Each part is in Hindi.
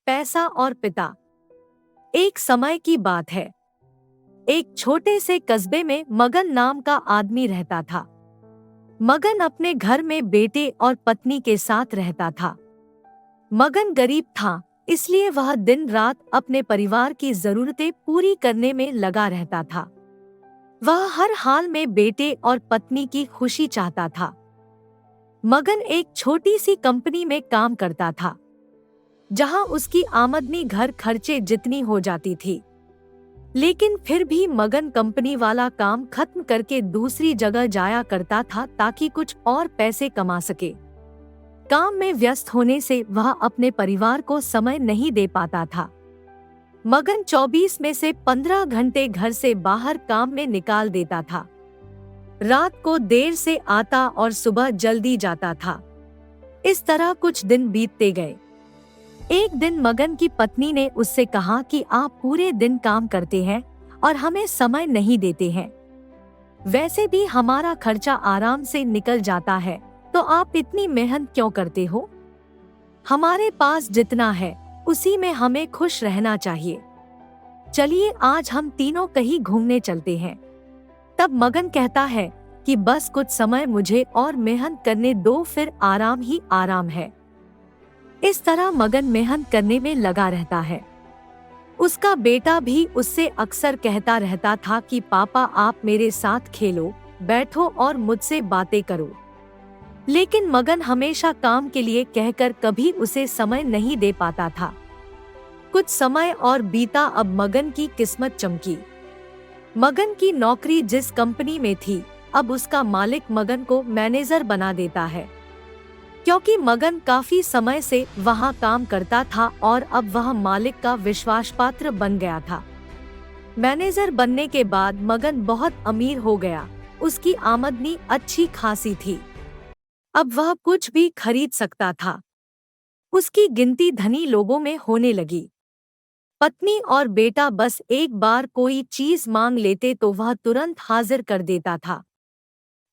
पैसा और पिता। एक समय की बात है। एक छोटे से कस्बे में मगन नाम का आदमी रहता था। मगन अपने घर में बेटे और पत्नी के साथ रहता था। मगन गरीब था, इसलिए वह दिन रात अपने परिवार की जरूरतें पूरी करने में लगा रहता था। वह हर हाल में बेटे और पत्नी की खुशी चाहता था। मगन एक छोटी सी कंपनी में काम करता था, जहां उसकी आमदनी घर खर्चे जितनी हो जाती थी। लेकिन फिर भी मगन कंपनी वाला काम खत्म करके दूसरी जगह जाया करता था ताकि कुछ और पैसे कमा सके। काम में व्यस्त होने से वह अपने परिवार को समय नहीं दे पाता था। मगन 24 में से 15 घंटे घर से बाहर काम में निकाल देता था। रात को देर से आता और सुबह जल्दी जाता था। इस तरह कुछ दिन बीतते गए। एक दिन मगन की पत्नी ने उससे कहा कि आप पूरे दिन काम करते हैं और हमें समय नहीं देते हैं। वैसे भी हमारा खर्चा आराम से निकल जाता है, तो आप इतनी मेहनत क्यों करते हो? हमारे पास जितना है उसी में हमें खुश रहना चाहिए। चलिए आज हम तीनों कहीं घूमने चलते हैं। तब मगन कहता है कि बस कुछ समय मुझे और मेहनत करने दो, फिर आराम ही आराम है। इस तरह मगन मेहनत करने में लगा रहता है। उसका बेटा भी उससे अक्सर कहता रहता था कि पापा आप मेरे साथ खेलो, बैठो और मुझसे बातें करो। लेकिन मगन हमेशा काम के लिए कहकर कभी उसे समय नहीं दे पाता था। कुछ समय और बीता। अब मगन की किस्मत चमकी। मगन की नौकरी जिस कंपनी में थी, अब उसका मालिक मगन को मैनेजर बना देता है। क्योंकि मगन काफी समय से वहां काम करता था और अब वह मालिक का विश्वास पात्र बन गया था। मैनेजर बनने के बाद मगन बहुत अमीर हो गया। उसकी आमदनी अच्छी खासी थी। अब वह कुछ भी खरीद सकता था। उसकी गिनती धनी लोगों में होने लगी। पत्नी और बेटा बस एक बार कोई चीज मांग लेते तो वह तुरंत हाजिर कर देता था।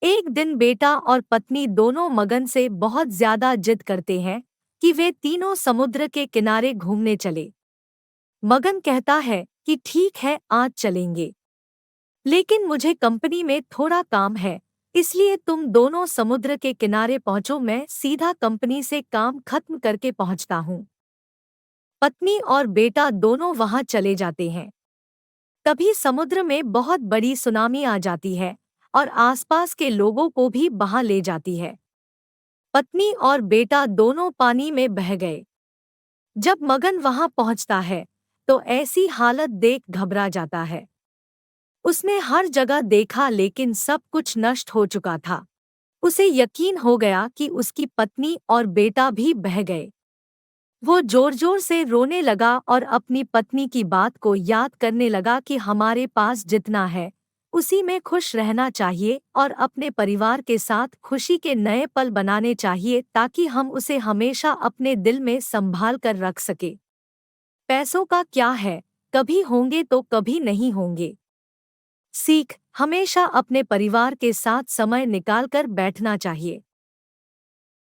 एक दिन बेटा और पत्नी दोनों मगन से बहुत ज्यादा जिद करते हैं कि वे तीनों समुद्र के किनारे घूमने चले। मगन कहता है कि ठीक है, आज चलेंगे, लेकिन मुझे कंपनी में थोड़ा काम है, इसलिए तुम दोनों समुद्र के किनारे पहुंचो, मैं सीधा कंपनी से काम खत्म करके पहुंचता हूं। पत्नी और बेटा दोनों वहां चले जाते हैं। तभी समुद्र में बहुत बड़ी सुनामी आ जाती है और आसपास के लोगों को भी बहा ले जाती है। पत्नी और बेटा दोनों पानी में बह गए। जब मगन वहां पहुंचता है तो ऐसी हालत देख घबरा जाता है। उसने हर जगह देखा लेकिन सब कुछ नष्ट हो चुका था। उसे यकीन हो गया कि उसकी पत्नी और बेटा भी बह गए। वो जोर जोर से रोने लगा और अपनी पत्नी की बात को याद करने लगा कि हमारे पास जितना है उसी में खुश रहना चाहिए और अपने परिवार के साथ खुशी के नए पल बनाने चाहिए ताकि हम उसे हमेशा अपने दिल में संभाल कर रख सके। पैसों का क्या है, कभी होंगे तो कभी नहीं होंगे। सीख, हमेशा अपने परिवार के साथ समय निकाल कर बैठना चाहिए।